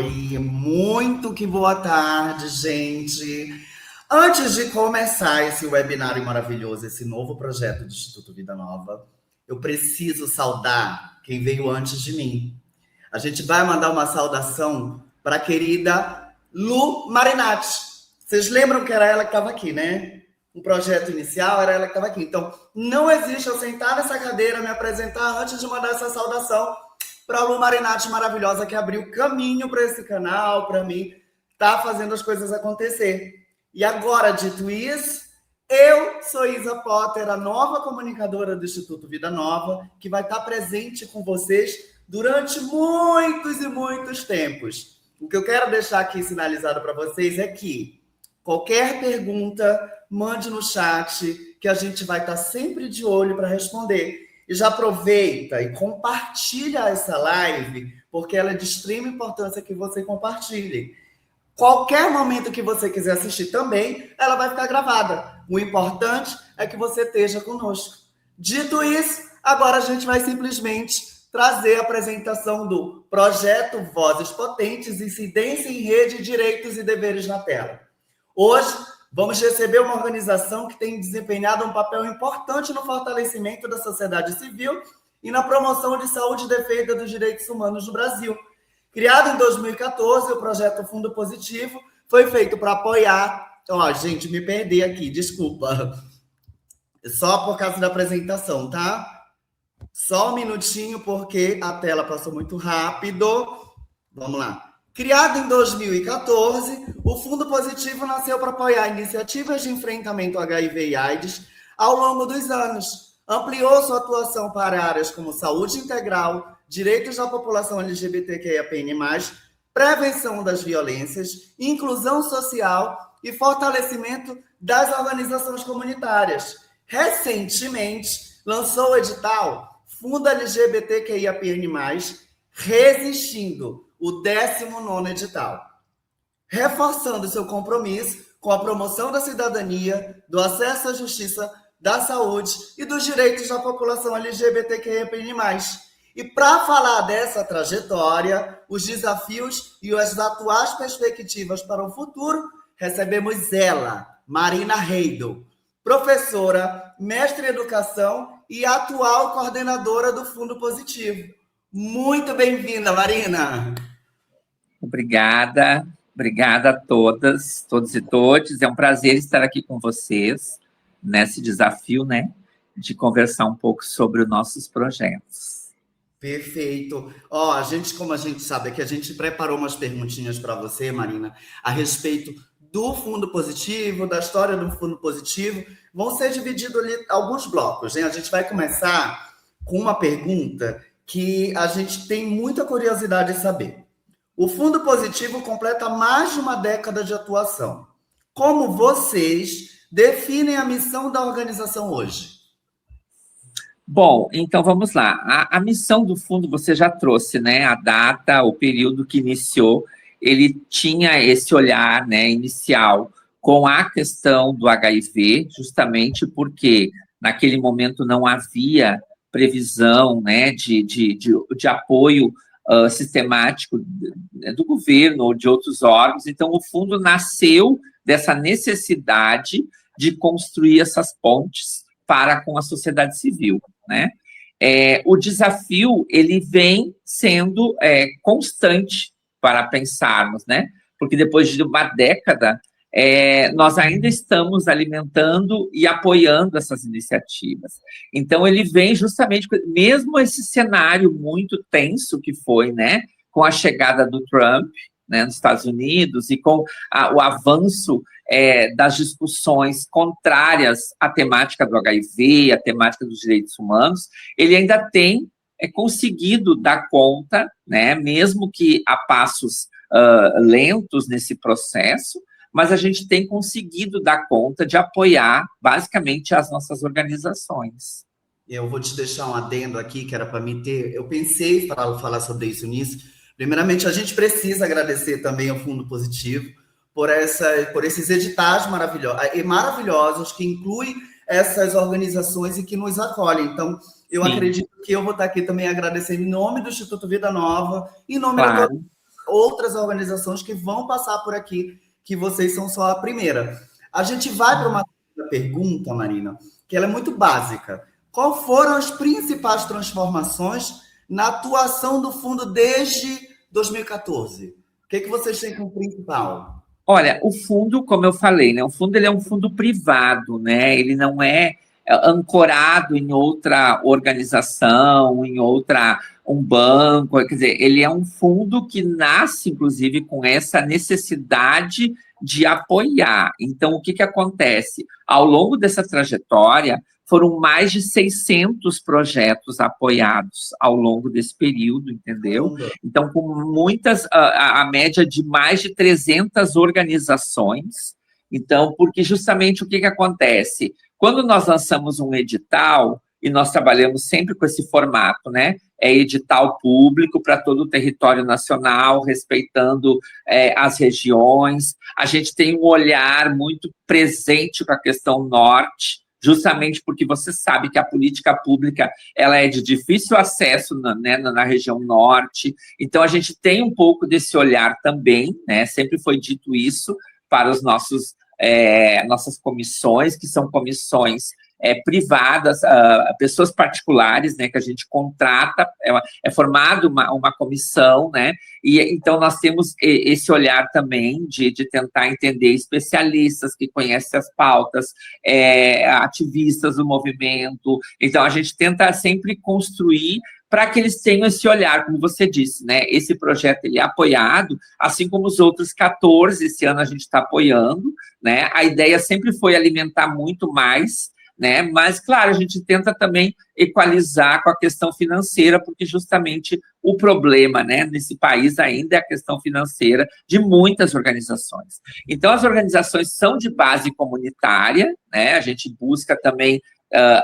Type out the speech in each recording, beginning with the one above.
Oi, muito que boa tarde, gente. Antes de começar esse webinário maravilhoso, esse novo projeto do Instituto Vida Nova, eu preciso saudar quem veio antes de mim. A gente vai mandar uma saudação para a querida Lu Marinatti. Vocês lembram que era ela que estava aqui, né? O projeto inicial era ela que estava aqui. Então, não existe eu sentar nessa cadeira, me apresentar antes de mandar essa saudação para a Lu Marinatti maravilhosa, que abriu caminho para esse canal, para mim, tá fazendo as coisas acontecer. E agora, dito isso, eu sou Isa Potter, a nova comunicadora do Instituto Vida Nova, que vai estar presente com vocês durante muitos e muitos tempos. O que eu quero deixar aqui sinalizado para vocês é que qualquer pergunta, mande no chat, que a gente vai estar sempre de olho para responder. E já aproveita e compartilha essa live, porque ela é de extrema importância que você compartilhe. Qualquer momento que você quiser assistir também, ela vai ficar gravada. O importante é que você esteja conosco. Dito isso, agora a gente vai simplesmente trazer a apresentação do projeto Vozes Potentes, Incidência em Rede, Direitos e Deveres na Tela. Hoje, vamos receber uma organização que tem desempenhado um papel importante no fortalecimento da sociedade civil e na promoção de saúde e defesa dos direitos humanos no Brasil. Criado em 2014, o projeto Fundo Positivo foi feito para apoiar... gente, me perdi aqui, desculpa. Só por causa da apresentação, tá? Só um minutinho, porque a tela passou muito rápido. Vamos lá. Criado em 2014, o Fundo Positivo nasceu para apoiar iniciativas de enfrentamento ao HIV e AIDS ao longo dos anos. Ampliou sua atuação para áreas como saúde integral, direitos da população LGBTQIAPN+, prevenção das violências, inclusão social e fortalecimento das organizações comunitárias. Recentemente, lançou o edital Fundo LGBTQIAPN+, Resistindo, o 19º edital, reforçando seu compromisso com a promoção da cidadania, do acesso à justiça, da saúde e dos direitos da população LGBTQIAPN+. E para falar dessa trajetória, os desafios e as atuais perspectivas para o futuro, recebemos ela, Marina Reidel, professora, mestre em educação e atual coordenadora do Fundo Positivo. Muito bem-vinda, Marina! Obrigada a todas, todos e todes. É um prazer estar aqui com vocês nesse desafio, né, de conversar um pouco sobre os nossos projetos. Perfeito. Como a gente sabe aqui, a gente preparou umas perguntinhas para você, Marina, a respeito do Fundo Positivo, da história do Fundo Positivo. Vão ser divididos ali alguns blocos, né? A gente vai começar com uma pergunta que a gente tem muita curiosidade de saber. O Fundo Positivo completa mais de uma década de atuação. Como vocês definem a missão da organização hoje? Bom, então vamos lá. A missão do fundo você já trouxe, né? A data, o período que iniciou, ele tinha esse olhar, né, inicial com a questão do HIV, justamente porque naquele momento não havia previsão, né, de apoio sistemático do governo ou de outros órgãos. Então, o fundo nasceu dessa necessidade de construir essas pontes para com a sociedade civil, né? O desafio, ele vem sendo constante para pensarmos, né? Porque depois de uma década, nós ainda estamos alimentando e apoiando essas iniciativas. Então, ele vem justamente, mesmo esse cenário muito tenso que foi, né, com a chegada do Trump, né, nos Estados Unidos, e com o avanço das discussões contrárias à temática do HIV, à temática dos direitos humanos, ele ainda tem conseguido dar conta, né, mesmo que a passos lentos nesse processo, mas a gente tem conseguido dar conta de apoiar, basicamente, as nossas organizações. Eu vou te deixar um adendo aqui, que era para mim ter... Eu pensei para falar sobre isso nisso. Primeiramente, a gente precisa agradecer também ao Fundo Positivo por esses editais maravilhosos que incluem essas organizações e que nos acolhem. Então, eu acredito que eu vou estar aqui também agradecendo em nome do Instituto Vida Nova, em nome de todas outras organizações que vão passar por aqui, que vocês são só a primeira. A gente vai para uma pergunta, Marina, que ela é muito básica. Qual foram as principais transformações na atuação do fundo desde 2014? O que vocês têm como principal? Olha, o fundo, como eu falei, né, o fundo ele é um fundo privado, né? Ele não é ancorado em outra organização, um banco, quer dizer, ele é um fundo que nasce, inclusive, com essa necessidade de apoiar. Então, o que acontece? Ao longo dessa trajetória, foram mais de 600 projetos apoiados ao longo desse período, entendeu? Então, com muitas, a média de mais de 300 organizações. Então, porque justamente o que acontece? Quando nós lançamos um edital, e nós trabalhamos sempre com esse formato, né? É edital público para todo o território nacional, respeitando as regiões. A gente tem um olhar muito presente com a questão norte, justamente porque você sabe que a política pública ela é de difícil acesso na região norte. Então, a gente tem um pouco desse olhar também, né? Sempre foi dito isso para os nossas comissões, que são comissões privadas, pessoas particulares, né, que a gente contrata, é formado uma comissão, né, e então nós temos esse olhar também de tentar entender especialistas que conhecem as pautas, ativistas do movimento. Então a gente tenta sempre construir para que eles tenham esse olhar, como você disse, né? Esse projeto ele é apoiado, assim como os outros 14, esse ano a gente está apoiando, né? A ideia sempre foi alimentar muito mais, né? Mas, claro, a gente tenta também equalizar com a questão financeira, porque justamente o problema, né, nesse país ainda é a questão financeira de muitas organizações. Então, as organizações são de base comunitária, né? A gente busca também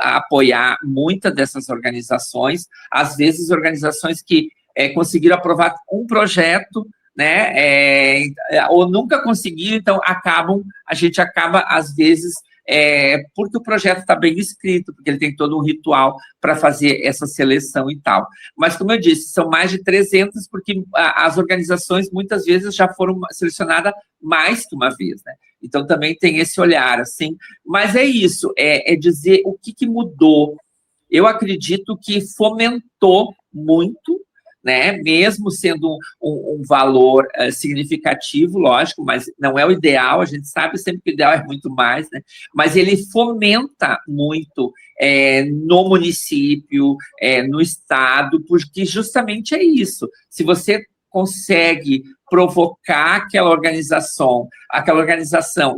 apoiar muitas dessas organizações, às vezes organizações que conseguiram aprovar um projeto, né, ou nunca conseguiram, então a gente acaba, às vezes, porque o projeto está bem escrito, porque ele tem todo um ritual para fazer essa seleção e tal. Mas, como eu disse, são mais de 300, porque as organizações, muitas vezes, já foram selecionadas mais que uma vez, né? Então, também tem esse olhar, assim. Mas é isso, é dizer o que mudou. Eu acredito que fomentou muito, né? Mesmo sendo um valor significativo, lógico, mas não é o ideal, a gente sabe sempre que o ideal é muito mais, né? Mas ele fomenta muito no município, no estado, porque justamente é isso. Se você consegue provocar aquela organização,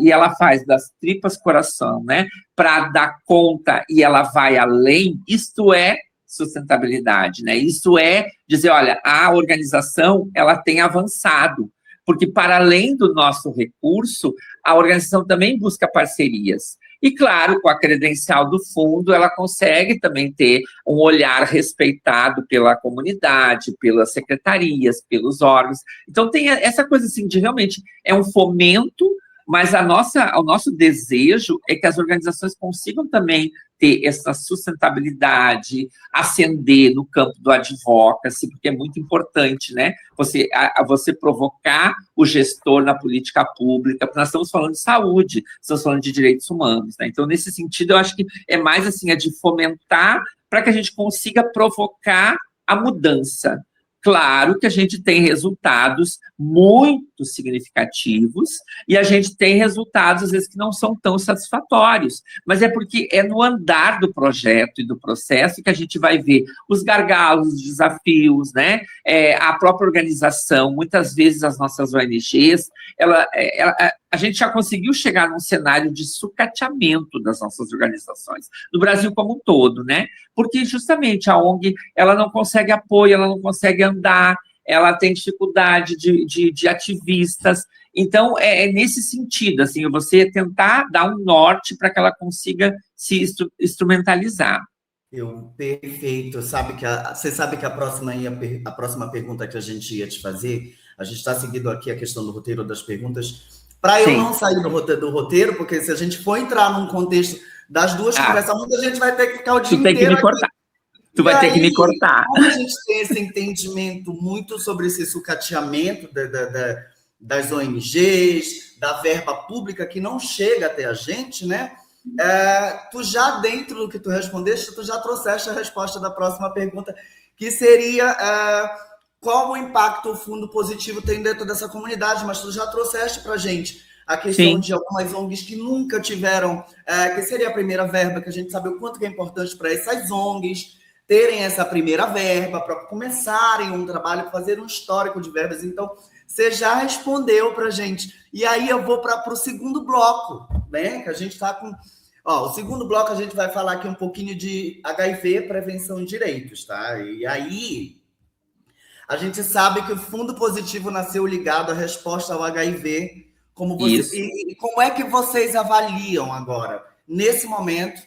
e ela faz das tripas coração, né? Para dar conta e ela vai além, isto é sustentabilidade, né? Isso é dizer, olha, a organização ela tem avançado, porque para além do nosso recurso, a organização também busca parcerias. E, claro, com a credencial do fundo, ela consegue também ter um olhar respeitado pela comunidade, pelas secretarias, pelos órgãos. Então, tem essa coisa assim de realmente é um fomento, mas o nosso desejo é que as organizações consigam também ter essa sustentabilidade, ascender no campo do advocacy, porque é muito importante, né? Você provocar o gestor na política pública, porque nós estamos falando de saúde, estamos falando de direitos humanos, né? Então, nesse sentido, eu acho que é mais assim, de fomentar para que a gente consiga provocar a mudança. Claro que a gente tem resultados muito significativos e a gente tem resultados, às vezes, que não são tão satisfatórios, mas é porque é no andar do projeto e do processo que a gente vai ver os gargalos, os desafios, né? A própria organização, muitas vezes as nossas ONGs, a gente já conseguiu chegar num cenário de sucateamento das nossas organizações, no Brasil como um todo, né? Porque justamente a ONG, ela não consegue apoio, ela não consegue andar, ela tem dificuldade de ativistas. Então, é nesse sentido, assim, você tentar dar um norte para que ela consiga se instrumentalizar. Perfeito. Você sabe que a próxima pergunta que a gente ia te fazer, a gente está seguindo aqui a questão do roteiro das perguntas, para eu não sair do roteiro, porque se a gente for entrar num contexto das duas conversas, a gente vai ter que ficar o dia inteiro aqui. Tu vai ter que me cortar. Como a gente tem esse entendimento muito sobre esse sucateamento das ONGs, da verba pública que não chega até a gente, né? Tu já, dentro do que tu respondeste, tu já trouxeste a resposta da próxima pergunta, que seria qual o impacto o Fundo Positivo tem dentro dessa comunidade, mas tu já trouxeste para a gente a questão de algumas ONGs que nunca tiveram, que seria a primeira verba, que a gente sabe o quanto que é importante para essas ONGs terem essa primeira verba, para começarem um trabalho, fazer um histórico de verbas. Então, você já respondeu para a gente. E aí eu vou para o segundo bloco, né? Que a gente está com... o segundo bloco a gente vai falar aqui um pouquinho de HIV, prevenção e direitos, tá? E aí a gente sabe que o Fundo Positivo nasceu ligado à resposta ao HIV. E como é que vocês avaliam agora, nesse momento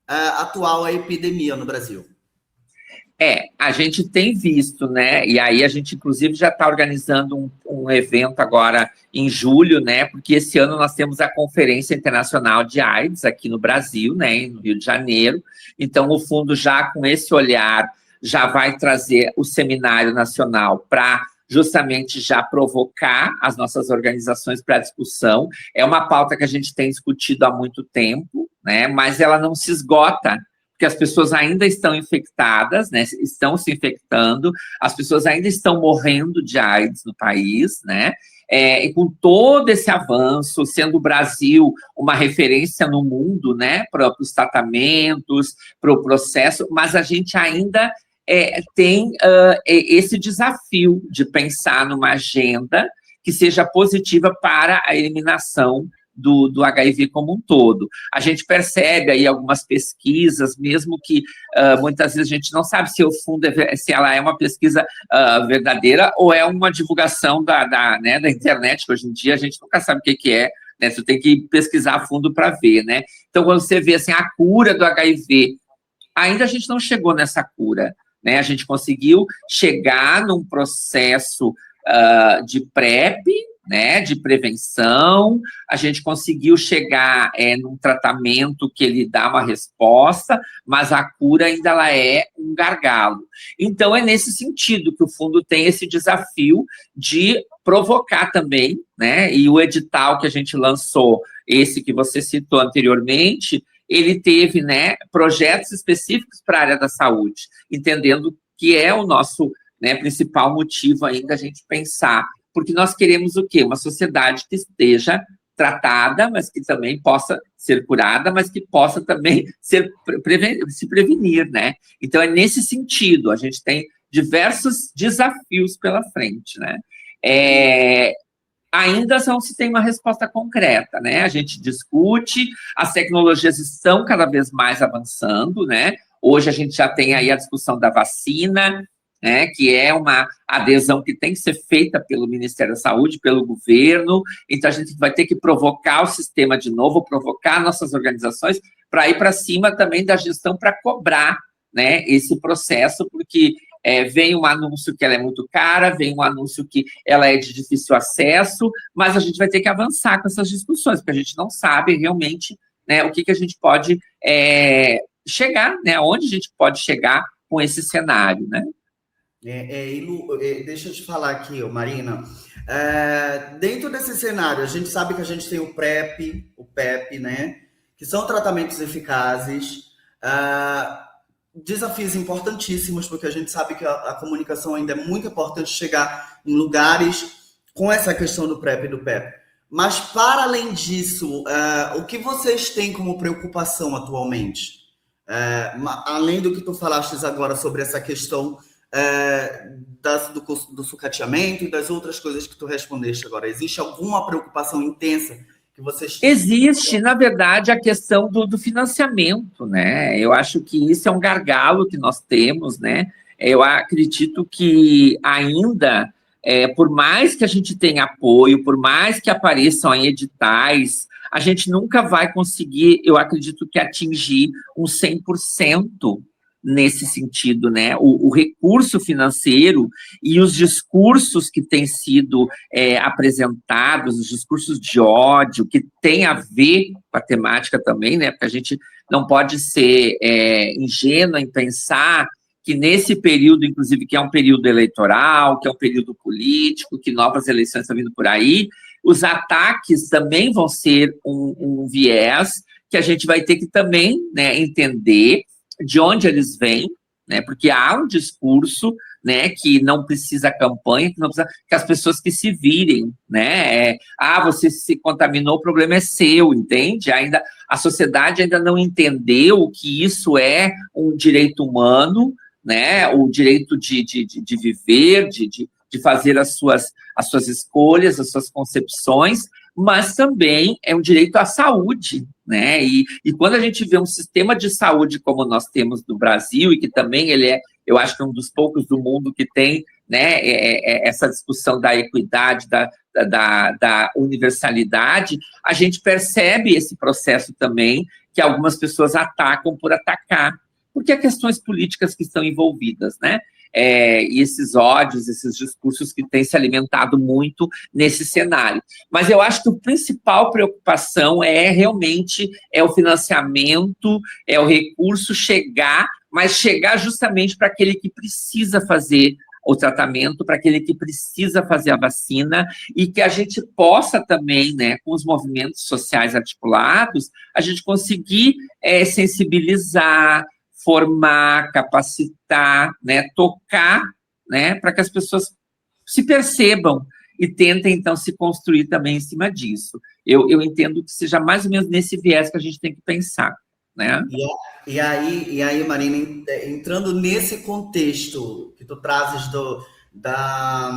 atual, a epidemia no Brasil? A gente tem visto, né? E aí a gente, inclusive, já está organizando um evento agora em julho, né? Porque esse ano nós temos a Conferência Internacional de AIDS aqui no Brasil, né? No Rio de Janeiro. Então, o fundo já com esse olhar já vai trazer o Seminário Nacional para justamente já provocar as nossas organizações para discussão. É uma pauta que a gente tem discutido há muito tempo, né? Mas ela não se esgota, porque as pessoas ainda estão infectadas, né? Estão se infectando, as pessoas ainda estão morrendo de AIDS no país, né? E com todo esse avanço, sendo o Brasil uma referência no mundo, né? Para os tratamentos, para o processo, mas a gente ainda tem esse desafio de pensar numa agenda que seja positiva para a eliminação do HIV como um todo. A gente percebe aí algumas pesquisas, mesmo que muitas vezes a gente não sabe se o fundo se ela é uma pesquisa verdadeira ou é uma divulgação da internet, que hoje em dia a gente nunca sabe o que é, né? Você tem que pesquisar a fundo para ver, né? Então, quando você vê assim, a cura do HIV, ainda a gente não chegou nessa cura, né? A gente conseguiu chegar num processo de PrEP, né, de prevenção, a gente conseguiu chegar num tratamento que ele dá uma resposta, mas a cura ainda ela é um gargalo. Então, é nesse sentido que o fundo tem esse desafio de provocar também, né, e o edital que a gente lançou, esse que você citou anteriormente, ele teve, né, projetos específicos para a área da saúde, entendendo que é o nosso, né, principal motivo ainda a gente pensar, porque nós queremos o quê? Uma sociedade que esteja tratada, mas que também possa ser curada, mas que possa também se prevenir, né? Então, é nesse sentido, a gente tem diversos desafios pela frente, né? Ainda não se tem uma resposta concreta, né? A gente discute, as tecnologias estão cada vez mais avançando, né? Hoje a gente já tem aí a discussão da vacina, né, que é uma adesão que tem que ser feita pelo Ministério da Saúde, pelo governo, então a gente vai ter que provocar o sistema de novo, provocar nossas organizações para ir para cima também da gestão para cobrar, né, esse processo, porque vem um anúncio que ela é muito cara, vem um anúncio que ela é de difícil acesso, mas a gente vai ter que avançar com essas discussões, porque a gente não sabe realmente, né, o que a gente pode chegar, né, aonde a gente pode chegar com esse cenário, né? Deixa eu te falar aqui, Marina. Dentro desse cenário, a gente sabe que a gente tem o PrEP, o PEP, né? Que são tratamentos eficazes, desafios importantíssimos, porque a gente sabe que a comunicação ainda é muito importante chegar em lugares com essa questão do PrEP e do PEP. Mas, para além disso, o que vocês têm como preocupação atualmente? Além do que tu falaste agora sobre essa questão do sucateamento e das outras coisas que tu respondeste agora. Existe alguma preocupação intensa que vocês têm? Existe, na verdade, a questão do financiamento, né? Eu acho que isso é um gargalo que nós temos, né? Eu acredito que ainda, por mais que a gente tenha apoio, por mais que apareçam em editais, a gente nunca vai conseguir, eu acredito que atingir um 100% nesse sentido, né? O recurso financeiro e os discursos que têm sido apresentados, os discursos de ódio, que tem a ver com a temática também, né? Porque a gente não pode ser ingênuo em pensar que nesse período, inclusive, que é um período eleitoral, que é um período político, que novas eleições estão vindo por aí, os ataques também vão ser um viés que a gente vai ter que também, né, entender de onde eles vêm, né, porque há um discurso, né, que não precisa campanha, que não precisa, que as pessoas que se virem, né, você se contaminou, o problema é seu, entende? Ainda a sociedade ainda não entendeu que isso é um direito humano, né, o direito de viver, de fazer as suas escolhas, as suas concepções, mas também é um direito à saúde, né? E quando a gente vê um sistema de saúde como nós temos no Brasil, e que também ele é, eu acho que é um dos poucos do mundo que tem, né, essa discussão da equidade, da universalidade, a gente percebe esse processo também, que algumas pessoas atacam por atacar, porque há questões políticas que estão envolvidas, né? E esses ódios, esses discursos que têm se alimentado muito nesse cenário. Mas eu acho que a principal preocupação é realmente o financiamento, é o recurso chegar, mas chegar justamente para aquele que precisa fazer o tratamento, para aquele que precisa fazer a vacina, e que a gente possa também, né, com os movimentos sociais articulados, a gente conseguir sensibilizar, formar, capacitar, né, tocar, né, para que as pessoas se percebam e tentem, então, se construir também em cima disso. Eu entendo que seja mais ou menos nesse viés que a gente tem que pensar, né? E aí, Marina, entrando nesse contexto que tu trazes da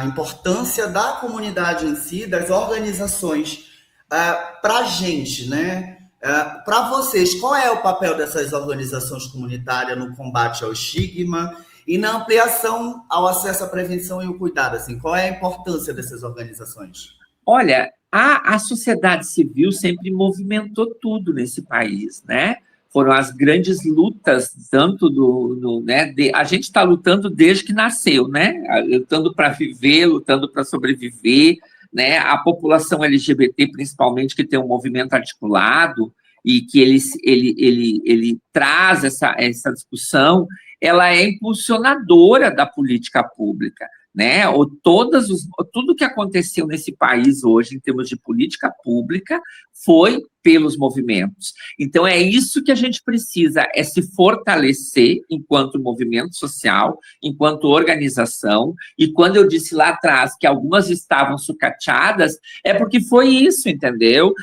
importância da comunidade em si, das organizações, para a gente, né? Para vocês, qual é o papel dessas organizações comunitárias no combate ao estigma e na ampliação ao acesso à prevenção e ao cuidado? Assim, qual é a importância dessas organizações? Olha, a sociedade civil sempre movimentou tudo nesse país, né? Foram as grandes lutas, tanto né? A gente está lutando desde que nasceu, né? Lutando para viver, lutando para sobreviver, né? A população LGBT, principalmente, que tem um movimento articulado e que ele traz essa discussão, ela é impulsionadora da política pública, né? Tudo que aconteceu nesse país hoje, em termos de política pública, foi pelos movimentos. Então, é isso que a gente precisa, é se fortalecer enquanto movimento social, enquanto organização, e quando eu disse lá atrás que algumas estavam sucateadas, é porque foi isso, entendeu?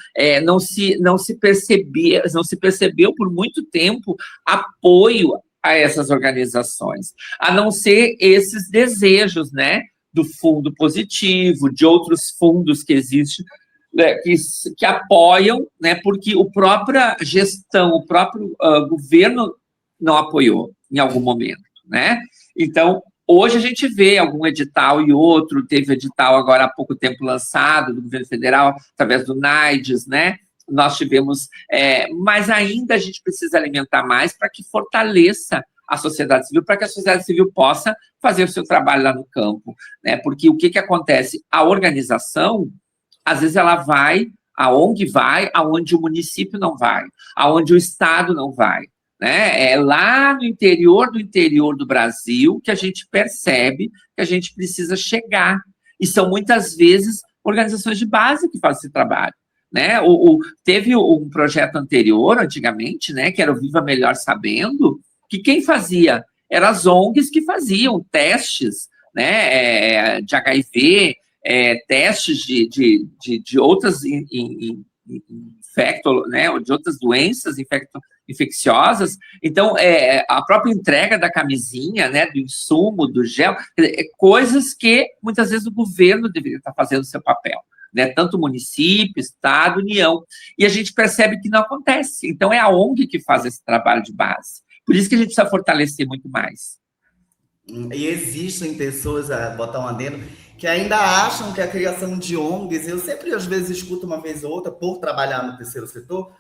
Não se percebeu por muito tempo apoio a essas organizações, a não ser esses desejos, né, do fundo positivo, de outros fundos que existem, né, que apoiam, né, porque a própria gestão, o próprio governo não apoiou em algum momento, né? Então, hoje a gente vê algum edital e outro, teve edital agora há pouco tempo lançado do governo federal, através do NAIDS, né? Nós tivemos, mas ainda a gente precisa alimentar mais para que fortaleça a sociedade civil, para que a sociedade civil possa fazer o seu trabalho lá no campo, né? Porque o que acontece? A organização, às vezes ela vai, a ONG vai, aonde o município não vai, aonde o Estado não vai, né? É lá no interior do Brasil que a gente percebe que a gente precisa chegar, e são muitas vezes organizações de base que fazem esse trabalho, né? Teve um projeto anterior, antigamente, né, que era o Viva Melhor Sabendo, que quem fazia eram as ONGs que faziam testes, né, de HIV, testes de outras né, de outras doenças infecciosas. Então, a própria entrega da camisinha, né, do insumo, do gel, coisas que muitas vezes o governo deveria estar fazendo o seu papel, né, tanto município, Estado, União, e a gente percebe que não acontece. Então, é a ONG que faz esse trabalho de base. Por isso que a gente precisa fortalecer muito mais. E existem pessoas, botar um adendo, que ainda acham que a criação de ONGs, eu sempre às vezes escuto uma vez ou outra, por trabalhar no terceiro setor,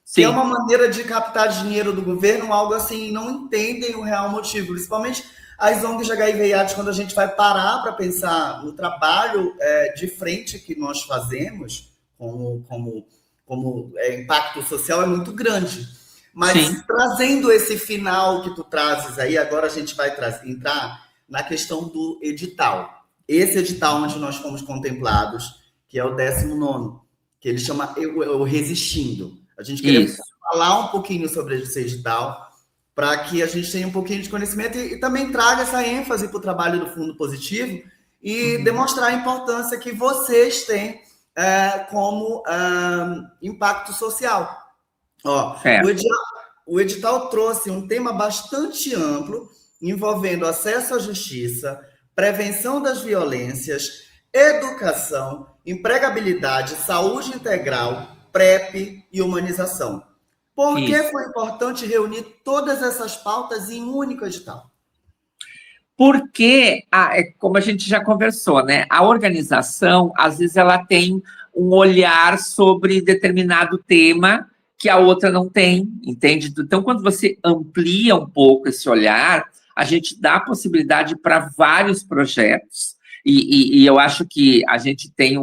Sim. que é uma maneira de captar dinheiro do governo, algo assim, não entendem o real motivo, principalmente as ONGs de HIV e AIDS, quando a gente vai parar para pensar no trabalho de frente que nós fazemos, como impacto social, é muito grande. Mas Sim, trazendo esse final que tu trazes aí, agora a gente vai entrar na questão do edital. Esse edital onde nós fomos contemplados, que é o 19º, que ele chama o Resistindo. A gente queria isso, falar um pouquinho sobre esse edital, para que a gente tenha um pouquinho de conhecimento e também traga essa ênfase para o trabalho do Fundo Positivo e uhum, demonstrar a importância que vocês têm como impacto social. Ó, certo, o edital trouxe um tema bastante amplo, envolvendo acesso à justiça, prevenção das violências, educação, empregabilidade, saúde integral, PrEP e humanização. Por que isso. foi importante reunir todas essas pautas em um único edital? Porque, como a gente já conversou, né, a organização, às vezes, ela tem um olhar sobre determinado tema que a outra não tem, entende? Então, quando você amplia um pouco esse olhar, a gente dá possibilidade para vários projetos. E eu acho que a gente tem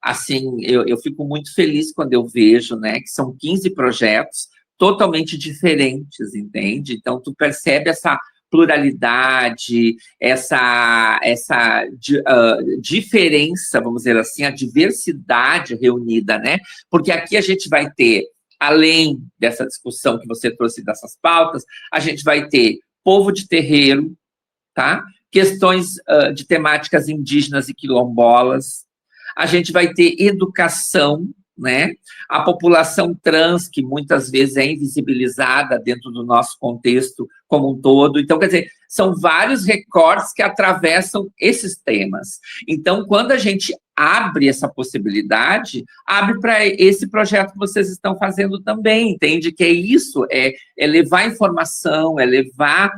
assim, eu fico muito feliz quando eu vejo, né, que são 15 projetos totalmente diferentes, entende? Então, tu percebe essa pluralidade, essa diferença, vamos dizer assim, a diversidade reunida, né? Porque aqui a gente vai ter, além dessa discussão que você trouxe dessas pautas, a gente vai ter povo de terreiro, tá? Questões de temáticas indígenas e quilombolas, a gente vai ter educação, né? A população trans, que muitas vezes é invisibilizada dentro do nosso contexto como um todo. Então, quer dizer, são vários recortes que atravessam esses temas. Então, quando a gente abre essa possibilidade, abre para esse projeto que vocês estão fazendo também, entende? Que é isso, é levar informação, é levar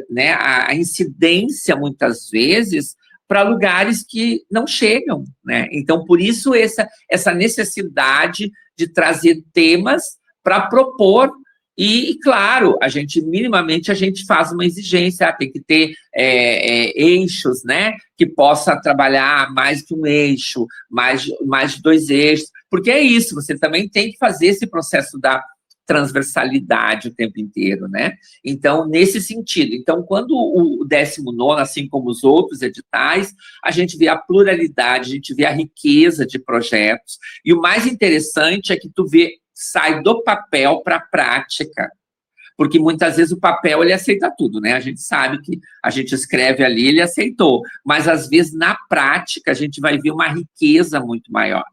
né, a incidência, muitas vezes, para lugares que não chegam, né? Então, por isso, essa necessidade de trazer temas para propor e, claro, minimamente, a gente faz uma exigência, tem que ter eixos, né, que possa trabalhar mais que um eixo, mais de 2 eixos, porque é isso, você também tem que fazer esse processo da transversalidade o tempo inteiro, né? Então, nesse sentido. Então, quando o 19º, assim como os outros editais, a gente vê a pluralidade, a gente vê a riqueza de projetos, e o mais interessante é que tu sai do papel para a prática, porque muitas vezes o papel ele aceita tudo, né? A gente sabe que a gente escreve ali, ele aceitou, mas às vezes na prática a gente vai ver uma riqueza muito maior.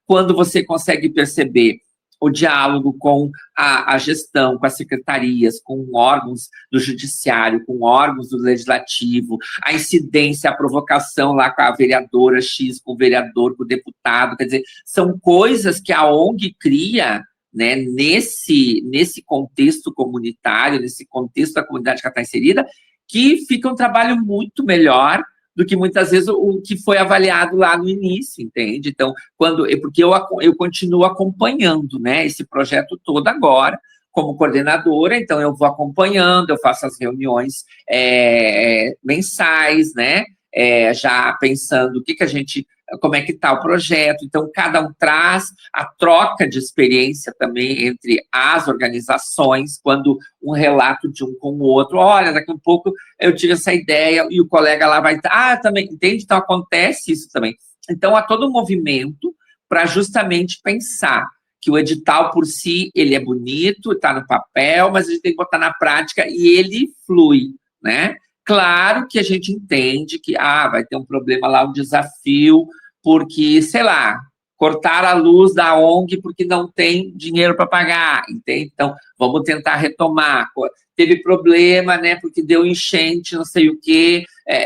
Quando você consegue perceber o diálogo com a gestão, com as secretarias, com órgãos do judiciário, com órgãos do legislativo, a incidência, a provocação lá com a vereadora X, com o vereador, com o deputado, quer dizer, são coisas que a ONG cria, né, nesse contexto comunitário, nesse contexto da comunidade que ela está inserida, que fica um trabalho muito melhor do que muitas vezes o que foi avaliado lá no início, entende? Então, porque eu continuo acompanhando, né, esse projeto todo agora, como coordenadora, então eu vou acompanhando, eu faço as reuniões mensais, né, já pensando o que a gente, como é que está o projeto, então cada um traz a troca de experiência também entre as organizações, quando um relato de um com o outro, olha, daqui a um pouco eu tive essa ideia e o colega lá vai, também, entende? Então acontece isso também. Então há todo um movimento para justamente pensar que o edital por si, ele é bonito, está no papel, mas a gente tem que botar na prática e ele flui, né? Claro que a gente entende que vai ter um problema lá, um desafio, porque, sei lá, cortar a luz da ONG porque não tem dinheiro para pagar, entende? Então, vamos tentar retomar. Teve problema, né, porque deu enchente, não sei o quê,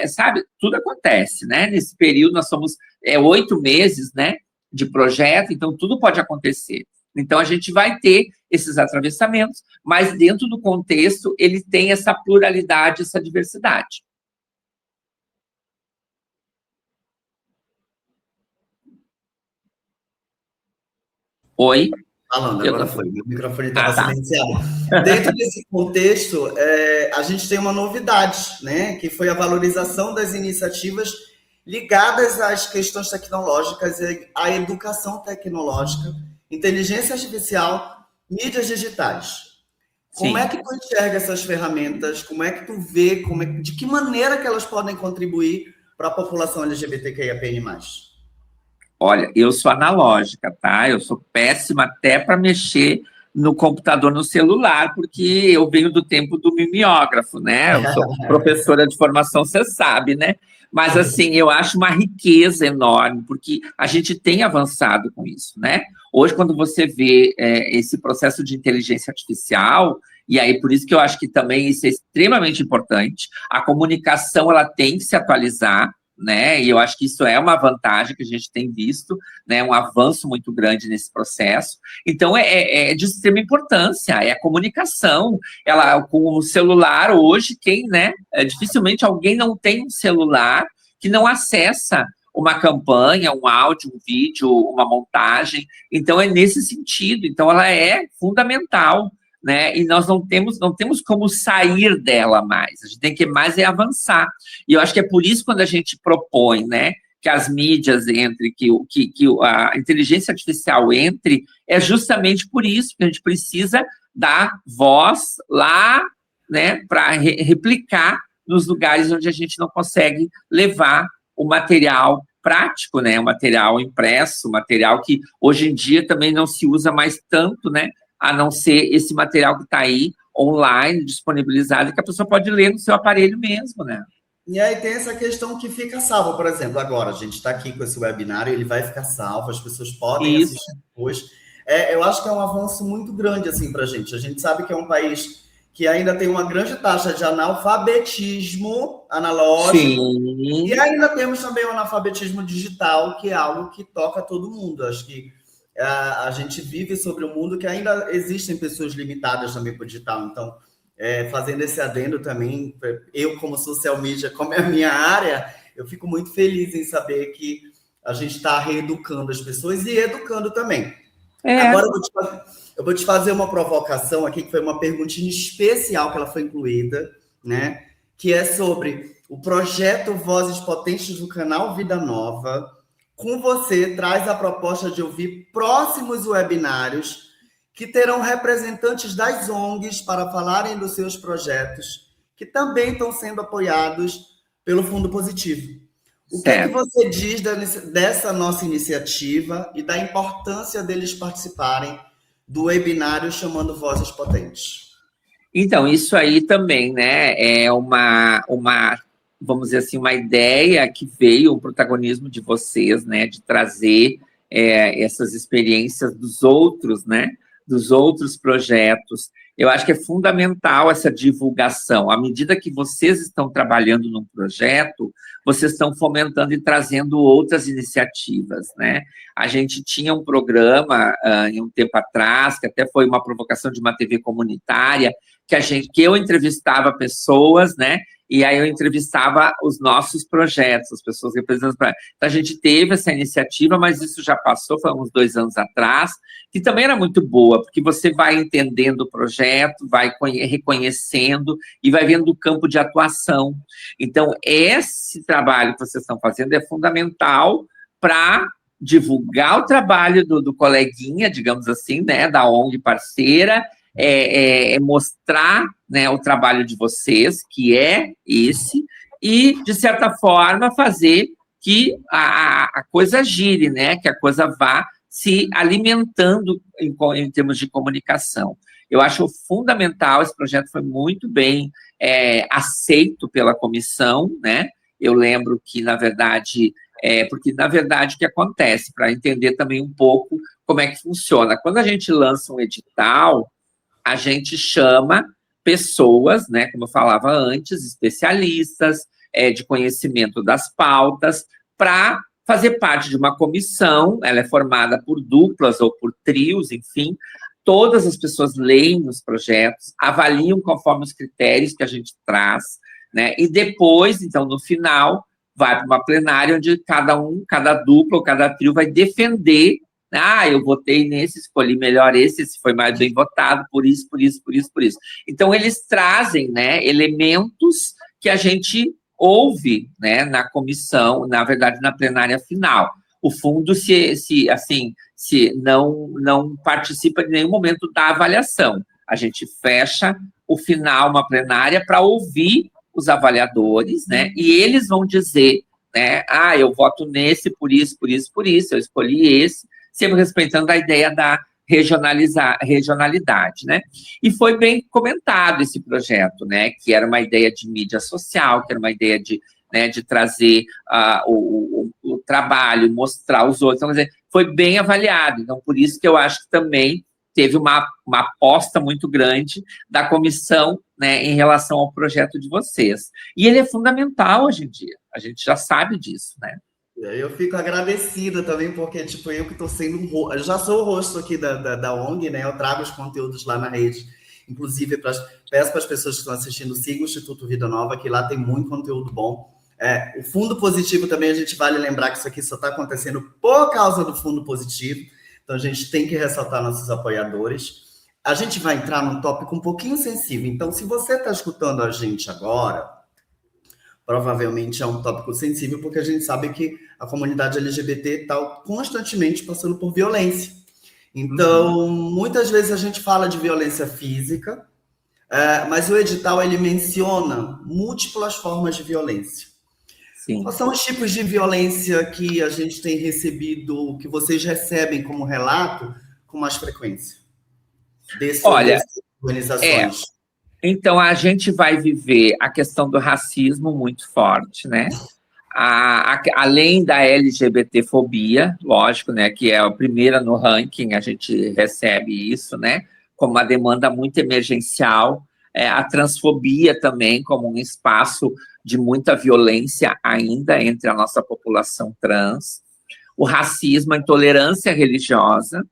sabe? Tudo acontece, né? Nesse período, nós somos 8 meses, né, de projeto, então tudo pode acontecer. Então, a gente vai ter esses atravessamentos, mas dentro do contexto, ele tem essa pluralidade, essa diversidade. Oi? Falando, Eu agora tô... foi. Meu microfone estava Tá. silenciado. Dentro desse contexto, a gente tem uma novidade, né? Que foi a valorização das iniciativas ligadas às questões tecnológicas, à educação tecnológica, inteligência artificial, mídias digitais. Como é Sim. que tu enxerga essas ferramentas? Como é que tu vê, de que maneira que elas podem contribuir para a população LGBTQIAPN+. Olha, eu sou analógica, tá? Eu sou péssima até para mexer no computador, no celular, porque eu venho do tempo do mimeógrafo, né? Eu sou professora de formação, você sabe, né? Mas, assim, eu acho uma riqueza enorme, porque a gente tem avançado com isso, né? Hoje, quando você vê esse processo de inteligência artificial, e aí por isso que eu acho que também isso é extremamente importante, a comunicação, ela tem que se atualizar, né? E eu acho que isso é uma vantagem que a gente tem visto, né? Um avanço muito grande nesse processo. Então, é de extrema importância, é a comunicação. Ela, com o celular hoje, né? Dificilmente alguém não tem um celular que não acessa uma campanha, um áudio, um vídeo, uma montagem. Então, é nesse sentido. Então, ela é fundamental, né? E nós não temos como sair dela mais. A gente tem que mais avançar. E eu acho que é por isso quando a gente propõe, né, que as mídias entrem, que a inteligência artificial entre, é justamente por isso que a gente precisa dar voz lá, né, para replicar nos lugares onde a gente não consegue levar o material prático, né, o material impresso, o material que hoje em dia também não se usa mais tanto, né, a não ser esse material que está aí online, disponibilizado, que a pessoa pode ler no seu aparelho mesmo, né? E aí tem essa questão que fica salvo, por exemplo, agora a gente está aqui com esse webinário, ele vai ficar salvo, as pessoas podem Isso. assistir depois. Eu acho que é um avanço muito grande assim para a gente. A gente sabe que é um país que ainda tem uma grande taxa de analfabetismo analógico. Sim. E ainda temos também o analfabetismo digital, que é algo que toca todo mundo. Acho que a gente vive sobre um mundo que ainda existem pessoas limitadas também para o digital. Então, fazendo esse adendo também, eu como social media, como é a minha área, eu fico muito feliz em saber que a gente está reeducando as pessoas e educando também. Agora eu vou te fazer uma provocação aqui, que foi uma perguntinha especial que ela foi incluída, né? Que é sobre o projeto Vozes Potentes do canal Vida Nova. Com você, traz a proposta de ouvir próximos webinários que terão representantes das ONGs para falarem dos seus projetos, que também estão sendo apoiados pelo Fundo Positivo. O que você diz dessa nossa iniciativa e da importância deles participarem do webinário chamando Vozes Potentes? Então, isso aí também, né, é uma, vamos dizer assim, uma ideia que veio, o protagonismo de vocês, né, de trazer essas experiências dos outros, né, dos outros projetos. Eu acho que é fundamental essa divulgação. À medida que vocês estão trabalhando num projeto, vocês estão fomentando e trazendo outras iniciativas, né? A gente tinha um programa, em um tempo atrás, que até foi uma provocação de uma TV comunitária, que eu entrevistava pessoas, né? E aí eu entrevistava os nossos projetos, as pessoas representando. Então, a gente teve essa iniciativa, mas isso já passou, foi uns 2 anos atrás, que também era muito boa, porque você vai entendendo o projeto, vai reconhecendo e vai vendo o campo de atuação. Então, esse trabalho que vocês estão fazendo é fundamental para divulgar o trabalho do coleguinha, digamos assim, né, da ONG parceira, mostrar, né, o trabalho de vocês, que é esse, e, de certa forma, fazer que a coisa gire, né, que a coisa vá se alimentando em termos de comunicação. Eu acho fundamental, esse projeto foi muito bem aceito pela comissão, né? Eu lembro que, na verdade, porque, na verdade, o que acontece, para entender também um pouco como é que funciona, quando a gente lança um edital, a gente chama pessoas, né, como eu falava antes, especialistas, de conhecimento das pautas, para fazer parte de uma comissão. Ela é formada por duplas ou por trios, enfim. Todas as pessoas leem os projetos, avaliam conforme os critérios que a gente traz, né, e depois, então, no final, vai para uma plenária onde cada dupla ou cada trio vai defender. Eu votei nesse, escolhi melhor esse foi mais bem votado, por isso, por isso, por isso, por isso. Então, eles trazem, né, elementos que a gente ouve, né, na comissão, na verdade, na plenária final. O fundo se não participa de nenhum momento da avaliação, A gente fecha o final, uma plenária, para ouvir os avaliadores, né? E eles vão dizer, né? Eu voto nesse, por isso, por isso, por isso, eu escolhi esse, sempre respeitando a ideia da regionalidade, né? E foi bem comentado esse projeto, né? Que era uma ideia de mídia social, que era uma ideia de, né, de trazer o trabalho, mostrar os outros. Então, quer dizer, foi bem avaliado. Então, por isso que eu acho que também teve uma aposta muito grande da comissão, né, em relação ao projeto de vocês. E ele é fundamental hoje em dia. A gente já sabe disso, né? Eu fico agradecida também, porque, tipo, eu que estou sendo eu já sou o rosto aqui da ONG, né? Eu trago os conteúdos lá na rede. Inclusive, peço para as pessoas que estão assistindo, sigam o Instituto Vida Nova, que lá tem muito conteúdo bom. O Fundo Positivo também, a gente vale lembrar que isso aqui só está acontecendo por causa do Fundo Positivo. Então, a gente tem que ressaltar nossos apoiadores. A gente vai entrar num tópico um pouquinho sensível. Então, se você está escutando a gente agora, provavelmente é um tópico sensível, porque a gente sabe que a comunidade LGBT está constantemente passando por violência. Então, muitas vezes a gente fala de violência física, mas o edital ele menciona múltiplas formas de violência. Sim. Quais são os tipos de violência que a gente tem recebido, que vocês recebem como relato com mais frequência? Olha, dessas organizações. Então, a gente vai viver a questão do racismo muito forte, né? Além da LGBTfobia, lógico, né? Que é a primeira no ranking, a gente recebe isso, né? Como uma demanda muito emergencial. A transfobia também, como um espaço de muita violência ainda entre a nossa população trans. O racismo, a intolerância religiosa.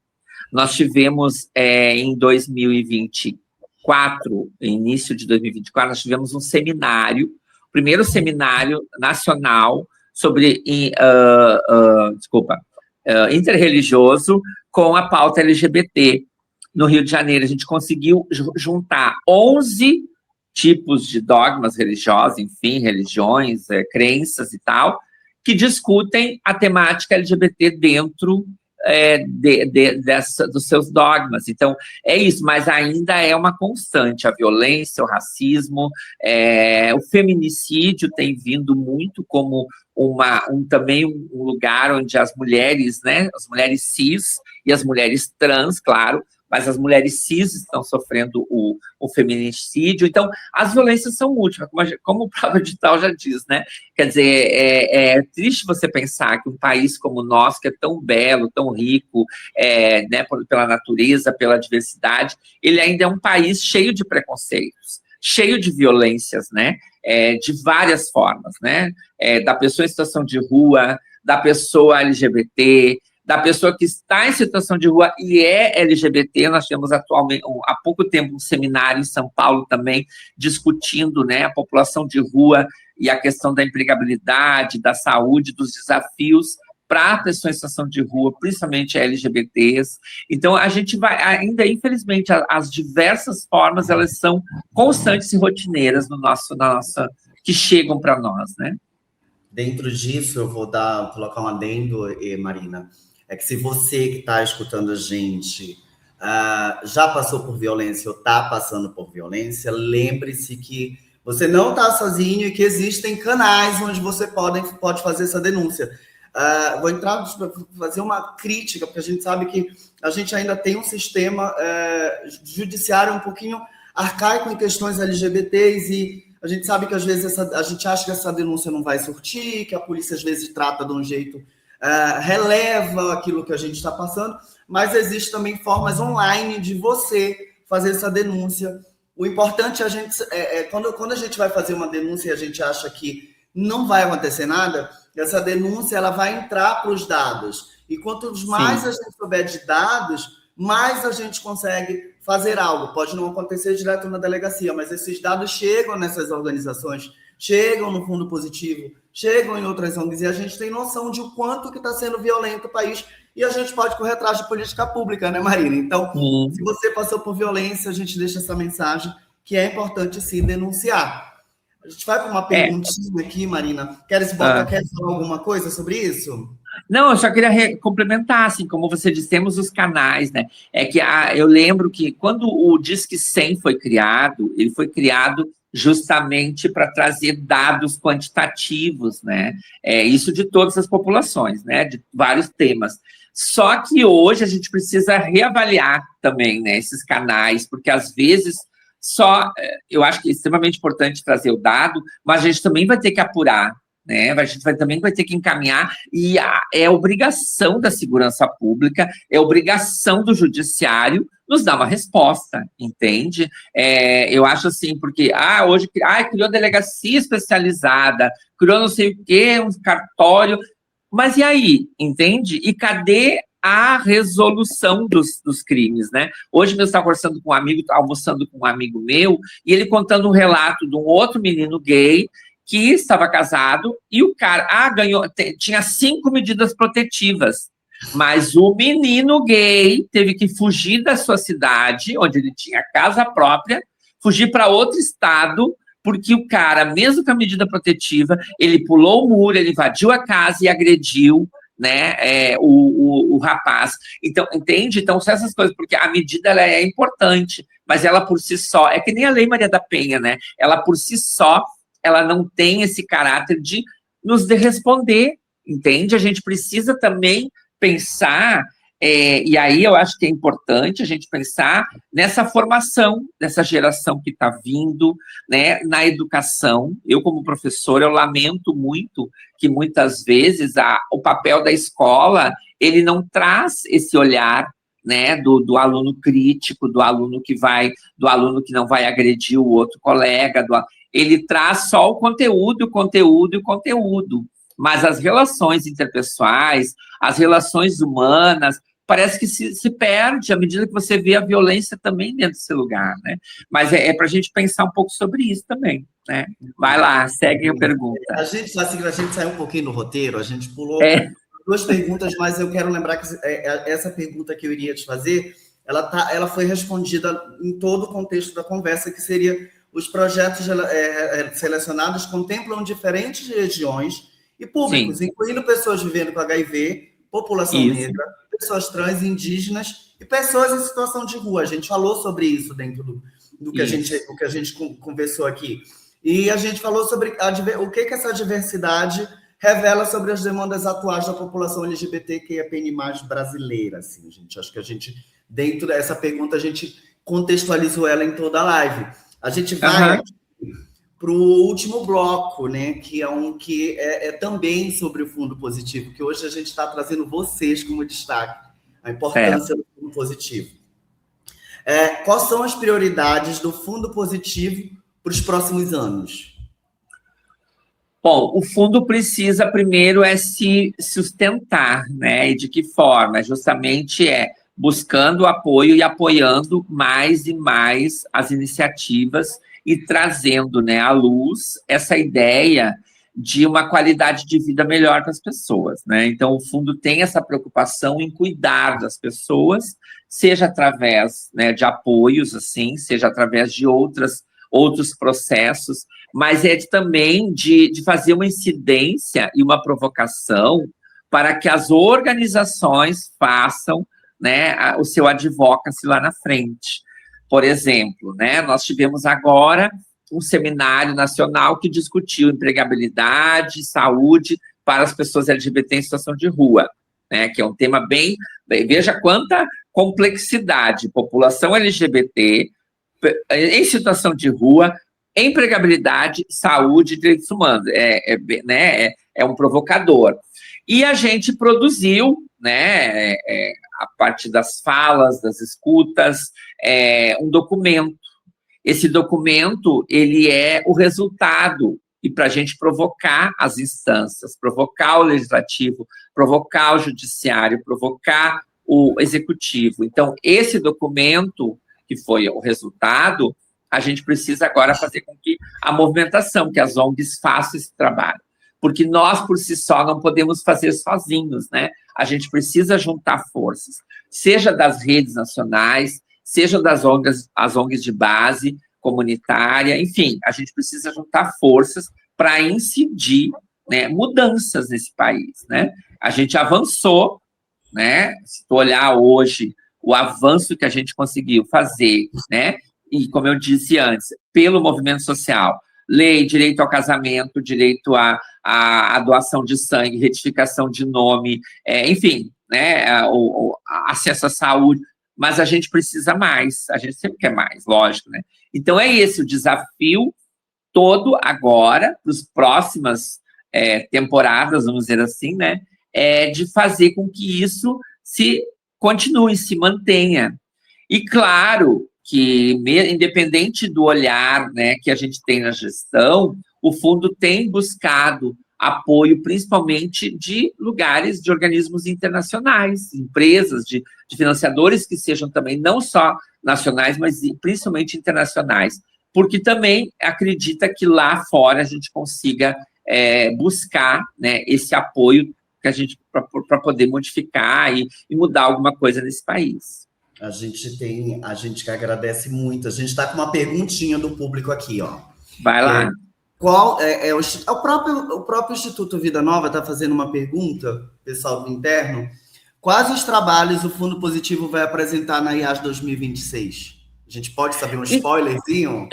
Nós tivemos, em 2024, início de 2024, nós tivemos um seminário, o primeiro seminário nacional sobre interreligioso com a pauta LGBT no Rio de Janeiro. A gente conseguiu juntar 11 tipos de dogmas religiosos, enfim, religiões, crenças e tal, que discutem a temática LGBT dentro dos seus dogmas. Então, é isso, mas ainda é uma constante, a violência, o racismo, o feminicídio tem vindo muito como também um lugar onde as mulheres, né, as mulheres cis e as mulheres trans, claro, mas as mulheres cis estão sofrendo o feminicídio. Então, as violências são múltiplas, como o próprio edital já diz, né? Quer dizer, é triste você pensar que um país como o nosso, que é tão belo, tão rico, né, pela natureza, pela diversidade, ele ainda é um país cheio de preconceitos, cheio de violências, né? De várias formas, né? Da pessoa em situação de rua, da pessoa LGBT, da pessoa que está em situação de rua e é LGBT. Nós temos atualmente, há pouco tempo, um seminário em São Paulo também, discutindo, né, a população de rua e a questão da empregabilidade, da saúde, dos desafios para a pessoa em situação de rua, principalmente LGBTs. Então, a gente vai, ainda, infelizmente, as diversas formas, elas são constantes e rotineiras que chegam para nós, né? Dentro disso, eu vou colocar um adendo, Marina, é que se você que está escutando a gente já passou por violência ou está passando por violência, lembre-se que você não está sozinho e que existem canais onde você pode fazer essa denúncia. Vou entrar para fazer uma crítica, porque a gente sabe que a gente ainda tem um sistema judiciário um pouquinho arcaico em questões LGBTs e a gente sabe que às vezes a gente acha que essa denúncia não vai surtir, que a polícia às vezes trata de um jeito, releva aquilo que a gente está passando, mas existe também formas online de você fazer essa denúncia. O importante quando a gente vai fazer uma denúncia e a gente acha que não vai acontecer nada, essa denúncia ela vai entrar para os dados. E quanto mais a gente souber de dados, mais a gente consegue fazer algo. Pode não acontecer direto na delegacia, mas esses dados chegam nessas organizações, chegam no Fundo Positivo, chegam em outras ONGs, e a gente tem noção de o quanto que está sendo violento o país, e a gente pode correr atrás de política pública, né, Marina? Então, se você passou por violência, a gente deixa essa mensagem, que é importante, sim, denunciar. A gente vai para uma perguntinha aqui, Marina. Quer falar alguma coisa sobre isso? Não, eu só queria complementar, assim, como você disse, temos os canais, né? É que eu lembro que quando o Disque 100 foi criado, ele foi criado justamente para trazer dados quantitativos, né? Isso de todas as populações, né? De vários temas. Só que hoje a gente precisa reavaliar também, né, esses canais, porque às vezes eu acho que é extremamente importante trazer o dado, mas a gente também vai ter que apurar, né? A gente também vai ter que encaminhar, e é obrigação da segurança pública, é obrigação do judiciário nos dar uma resposta, entende? Eu acho assim, porque hoje criou delegacia especializada, criou não sei o quê, um cartório, mas e aí, entende? E cadê a resolução dos crimes, né? Hoje eu estava conversando com um amigo, almoçando com um amigo meu, e ele contando um relato de um outro menino gay que estava casado e o cara tinha 5 medidas protetivas, mas o menino gay teve que fugir da sua cidade, onde ele tinha casa própria, fugir para outro estado, porque o cara, mesmo com a medida protetiva, ele pulou o muro, ele invadiu a casa e agrediu, né, o rapaz. Então, entende? Então, são essas coisas, porque a medida ela é importante, mas ela por si só, é que nem a Lei Maria da Penha, né? Ela por si só, ela não tem esse caráter de nos responder, entende? A gente precisa também pensar, e aí eu acho que é importante a gente pensar nessa formação dessa geração que está vindo, né, na educação. Eu, como professor, eu lamento muito que muitas vezes o papel da escola ele não traz esse olhar, né, do aluno crítico, do aluno que não vai agredir o outro colega, ele traz só o conteúdo, mas as relações interpessoais, as relações humanas, parece que se perde à medida que você vê a violência também dentro desse lugar, né? Mas é para a gente pensar um pouco sobre isso também, né? Vai lá, segue a pergunta. A gente saiu um pouquinho do roteiro, a gente pulou 2 perguntas, mas eu quero lembrar que essa pergunta que eu iria te fazer, ela foi respondida em todo o contexto da conversa, que seria: os projetos selecionados contemplam diferentes regiões e públicos, Sim. incluindo pessoas vivendo com HIV, população negra, pessoas trans, indígenas e pessoas em situação de rua. A gente falou sobre isso dentro do que a gente conversou aqui. E a gente falou sobre o que essa diversidade revela sobre as demandas atuais da população LGBTQIAPN+, brasileira. Assim, gente. Acho que a gente, dentro dessa pergunta, a gente contextualizou ela em toda a live. A gente vai para o último bloco, né, que é também sobre o Fundo Positivo, que hoje a gente está trazendo vocês como destaque, a importância do Fundo Positivo. Quais são as prioridades do Fundo Positivo para os próximos anos? Bom, o fundo precisa primeiro se sustentar, né? E de que forma? Justamente buscando apoio e apoiando mais e mais as iniciativas e trazendo, né, à luz essa ideia de uma qualidade de vida melhor para as pessoas, né? Então, o fundo tem essa preocupação em cuidar das pessoas, seja através, né, de apoios, assim, seja através de outros processos, mas também de fazer uma incidência e uma provocação para que as organizações façam, né, o seu advocacy lá na frente. Por exemplo, né, nós tivemos agora um seminário nacional que discutiu empregabilidade, saúde para as pessoas LGBT em situação de rua, né, que é um tema bem... Veja quanta complexidade, população LGBT em situação de rua, empregabilidade, saúde e direitos humanos. É um provocador. E a gente produziu, né, a partir das falas, das escutas, um documento. Esse documento, ele é o resultado, e para a gente provocar as instâncias, provocar o legislativo, provocar o judiciário, provocar o executivo. Então, esse documento, que foi o resultado, a gente precisa agora fazer com que a movimentação, que as ONGs façam esse trabalho. Porque nós, por si só, não podemos fazer sozinhos, né? A gente precisa juntar forças, seja das redes nacionais, seja das ONGs, as ONGs de base, comunitária, enfim, a gente precisa juntar forças para incidir, né, mudanças nesse país, né? A gente avançou, né? Se tu olhar hoje o avanço que a gente conseguiu fazer, né? E, como eu disse antes, pelo movimento social, lei, direito ao casamento, direito à doação de sangue, retificação de nome, enfim, né? O acesso à saúde, mas a gente precisa mais, a gente sempre quer mais, lógico, né? Então, é esse o desafio todo agora, para as próximas temporadas, vamos dizer assim, né? De fazer com que isso se continue, se mantenha. E, claro, que independente do olhar, né, que a gente tem na gestão, o fundo tem buscado apoio principalmente de lugares, de organismos internacionais, empresas, de financiadores que sejam também não só nacionais, mas principalmente internacionais, porque também acredita que lá fora a gente consiga buscar, né, esse apoio que a gente para poder modificar e mudar alguma coisa nesse país. A gente que agradece muito. A gente está com uma perguntinha do público aqui, ó. Vai lá. Qual o próprio Instituto Vida Nova está fazendo uma pergunta, pessoal do interno. Quais os trabalhos o Fundo Positivo vai apresentar na IAS 2026? A gente pode saber um spoilerzinho?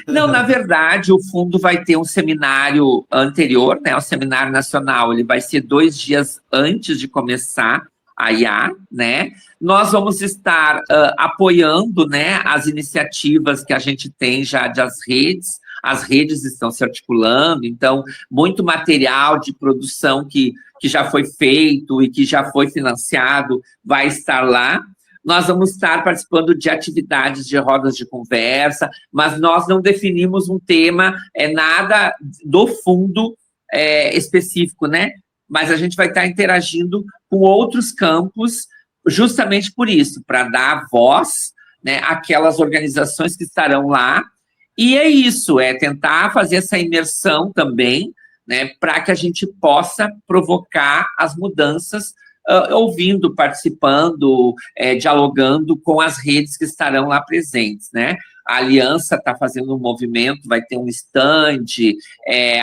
Não, na verdade, o fundo vai ter um seminário anterior, né? O Seminário Nacional, ele vai ser 2 dias antes de começar a IA, né? Nós vamos estar apoiando, né, as iniciativas que a gente tem já das redes. As redes estão se articulando, então, muito material de produção que já foi feito e que já foi financiado vai estar lá. Nós vamos estar participando de atividades de rodas de conversa, mas nós não definimos um tema, nada do fundo específico, né? Mas a gente vai estar interagindo com outros campos, justamente por isso, para dar voz, né, àquelas organizações que estarão lá. E é isso, tentar fazer essa imersão também, né, para que a gente possa provocar as mudanças, ouvindo, participando, dialogando com as redes que estarão lá presentes, né? A Aliança está fazendo um movimento, vai ter um stand,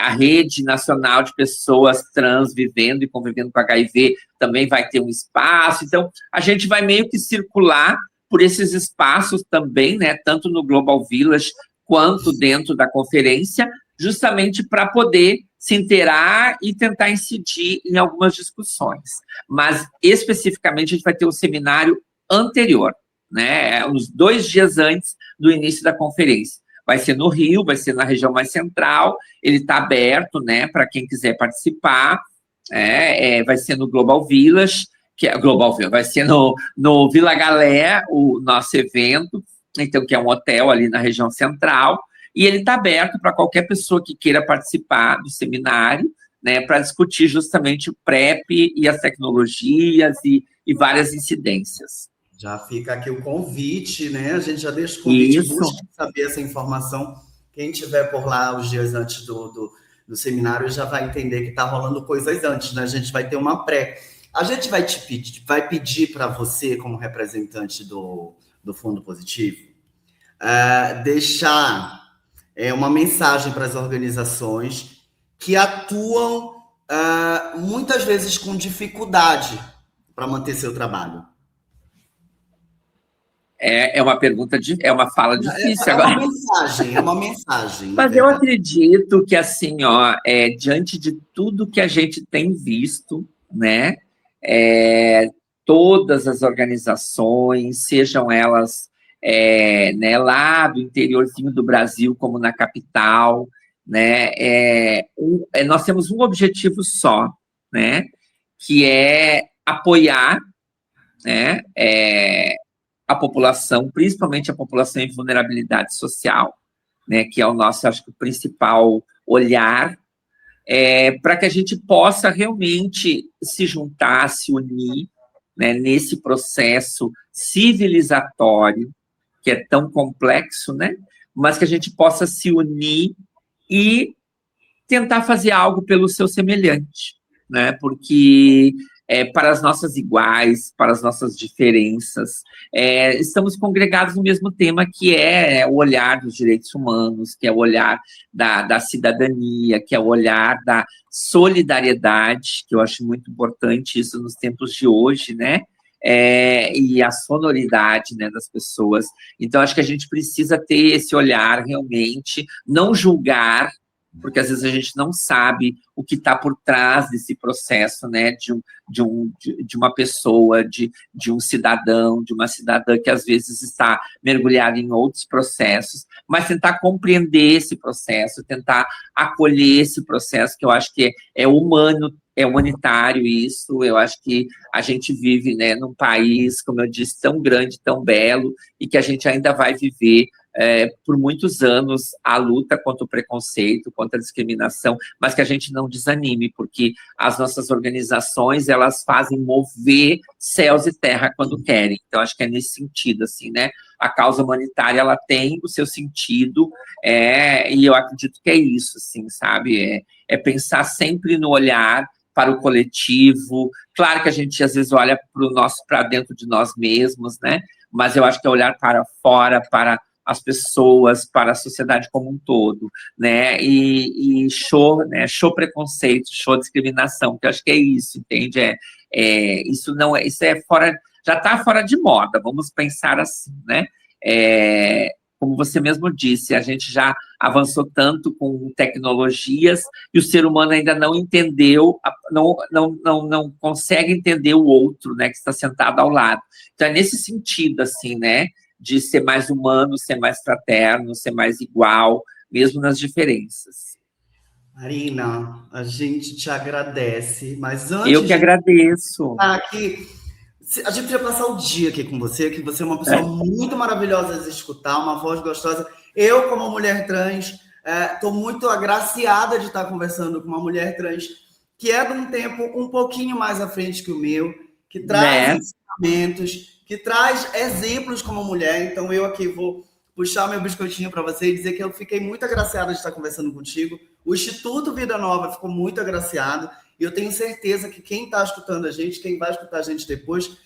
a Rede Nacional de Pessoas Trans vivendo e convivendo com HIV também vai ter um espaço. Então, a gente vai meio que circular por esses espaços também, né? Tanto no Global Village quanto dentro da conferência, justamente para poder se inteirar e tentar incidir em algumas discussões. Mas, especificamente, a gente vai ter um seminário anterior, né, uns 2 dias antes do início da conferência. Vai ser no Rio, vai ser na região mais central, ele está aberto, né, para quem quiser participar, vai ser no Global Village, vai ser no Vila Galé, o nosso evento, então, que é um hotel ali na região central, e ele está aberto para qualquer pessoa que queira participar do seminário, né, para discutir justamente o PrEP e as tecnologias e várias incidências. Já fica aqui o convite, né? A gente já deixa o convite, busque saber essa informação. Quem estiver por lá os dias antes do seminário já vai entender que está rolando coisas antes, né? A gente vai ter uma pré. A gente vai pedir para você, como representante do Fundo Positivo, deixar uma mensagem para as organizações que atuam muitas vezes com dificuldade para manter seu trabalho. É uma pergunta, é uma fala difícil agora. É uma mensagem. Mas eu acredito que, assim, diante de tudo que a gente tem visto, né, todas as organizações, sejam elas né, lá do interiorzinho do Brasil, como na capital, né, nós temos um objetivo só, né, que é apoiar, né, a população, principalmente a população em vulnerabilidade social, né, que é o nosso, acho que, o principal olhar, para que a gente possa realmente se juntar, se unir, né, nesse processo civilizatório, que é tão complexo, né, mas que a gente possa se unir e tentar fazer algo pelo seu semelhante, né, porque para as nossas iguais, para as nossas diferenças. Estamos congregados no mesmo tema, que é o olhar dos direitos humanos, que é o olhar da cidadania, que é o olhar da solidariedade, que eu acho muito importante isso nos tempos de hoje, né? E a sonoridade, né, das pessoas. Então, acho que a gente precisa ter esse olhar realmente, não julgar, porque às vezes a gente não sabe o que está por trás desse processo, né, de uma pessoa, de um cidadão, de uma cidadã que às vezes está mergulhada em outros processos, mas tentar compreender esse processo, tentar acolher esse processo, que eu acho que é humano, é humanitário isso. Eu acho que a gente vive, né, num país, como eu disse, tão grande, tão belo, e que a gente ainda vai viver por muitos anos a luta contra o preconceito, contra a discriminação, mas que a gente não desanime, porque as nossas organizações, elas fazem mover céus e terra quando querem. Então, acho que é nesse sentido, assim, né? A causa humanitária, ela tem o seu sentido, e eu acredito que é isso, assim, sabe? É pensar sempre no olhar para o coletivo. Claro que a gente, às vezes, olha para dentro de nós mesmos, né? Mas eu acho que é olhar para fora, para as pessoas, para a sociedade como um todo, né? E show, né? Show preconceito, show discriminação, que eu acho que é isso, entende? Isso não isso é fora, já está fora de moda, vamos pensar assim, né? Como você mesmo disse, a gente já avançou tanto com tecnologias e o ser humano ainda não entendeu, não consegue entender o outro, né, que está sentado ao lado. Então, é nesse sentido, assim, né, de ser mais humano, ser mais fraterno, ser mais igual, mesmo nas diferenças. Marina, a gente te agradece, mas Eu antes que de agradeço. aqui, a gente podia passar o dia aqui com você, que você é uma pessoa muito maravilhosa de escutar, uma voz gostosa. Eu, como mulher trans, estou muito agraciada de estar conversando com uma mulher trans que é de um tempo um pouquinho mais à frente que o meu, que traz Né? ensinamentos, que traz exemplos como mulher. Então, eu aqui vou puxar meu biscoitinho para você e dizer que eu fiquei muito agraciada de estar conversando contigo. O Instituto Vida Nova ficou muito agraciado. E eu tenho certeza que quem está escutando a gente, quem vai escutar a gente depois,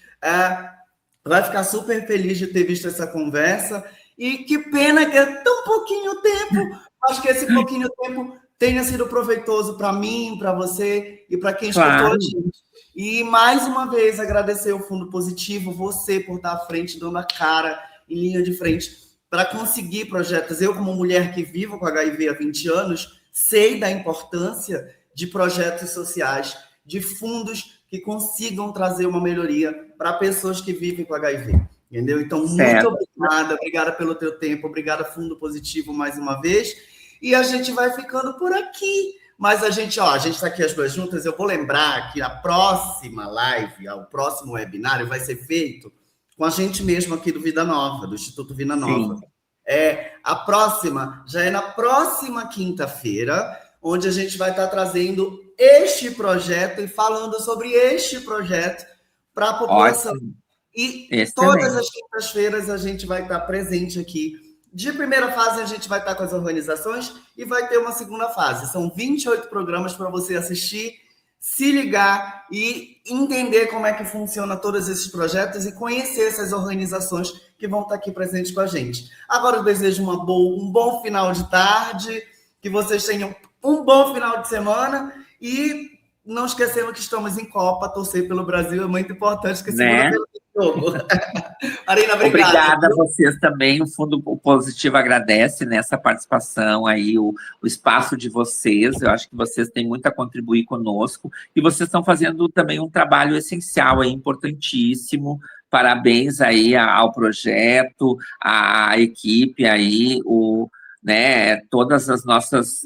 vai ficar super feliz de ter visto essa conversa. E que pena que é tão pouquinho tempo. Acho que esse pouquinho tempo tenha sido proveitoso para mim, para você e para quem escutou a gente. E, mais uma vez, agradecer o Fundo Positivo, você por estar à frente, dando a cara, em linha de frente, para conseguir projetos. Eu, como mulher que vivo com HIV há 20 anos, sei da importância de projetos sociais, de fundos que consigam trazer uma melhoria para pessoas que vivem com HIV, entendeu? Então, muito obrigada pelo teu tempo, obrigada, Fundo Positivo, mais uma vez, e a gente vai ficando por aqui, mas a gente está aqui as duas juntas. Eu vou lembrar que a próxima live, o próximo webinário vai ser feito com a gente mesmo aqui do Vida Nova, do Instituto Vida Nova. A próxima já é na próxima quinta-feira, onde a gente vai estar trazendo este projeto e falando sobre este projeto para a população. Ótimo. E todas as quintas-feiras a gente vai estar presente aqui. De primeira fase, a gente vai estar com as organizações e vai ter uma segunda fase. São 28 programas para você assistir, se ligar e entender como é que funciona todos esses projetos e conhecer essas organizações que vão estar aqui presentes com a gente. Agora eu desejo um bom final de tarde, que vocês tenham um bom final de semana e não esquecendo que estamos em Copa, torcer pelo Brasil é muito importante, que segunda-feira tem jogo. Marina, obrigada. Obrigada a vocês também, o Fundo Positivo agradece nessa participação aí, o espaço de vocês. Eu acho que vocês têm muito a contribuir conosco e vocês estão fazendo também um trabalho essencial, importantíssimo. Parabéns aí ao projeto, à equipe aí, todas as nossas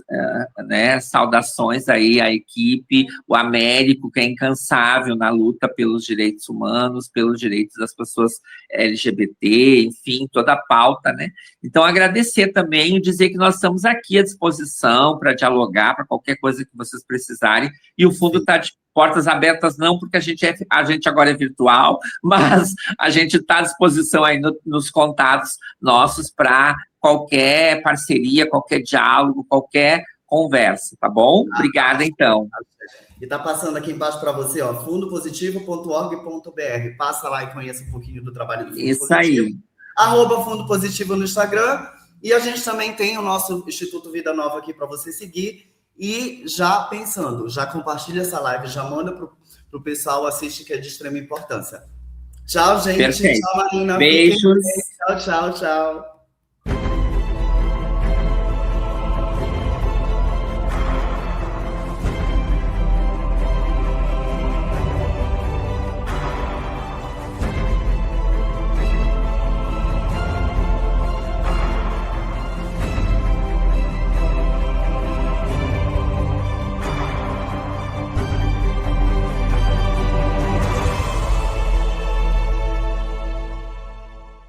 saudações aí à equipe, o Américo, que é incansável na luta pelos direitos humanos, pelos direitos das pessoas LGBT, enfim, toda a pauta, né? Então, agradecer também e dizer que nós estamos aqui à disposição para dialogar, para qualquer coisa que vocês precisarem, e o Fundo está de portas abertas, não porque a gente agora é virtual, mas a gente está à disposição aí nos contatos nossos para qualquer parceria, qualquer diálogo, qualquer conversa, tá bom? Obrigada, então. E tá passando aqui embaixo para você, ó, fundopositivo.org.br. Passa lá e conheça um pouquinho do trabalho do Fundo Isso Positivo. aí. @Fundo Positivo no Instagram. E a gente também tem o nosso Instituto Vida Nova aqui para você seguir. E já pensando, já compartilha essa live, já manda pro pessoal, assiste, que é de extrema importância. Tchau, gente. Perfeito. Tchau, Marina. Beijos. Tchau, tchau, tchau.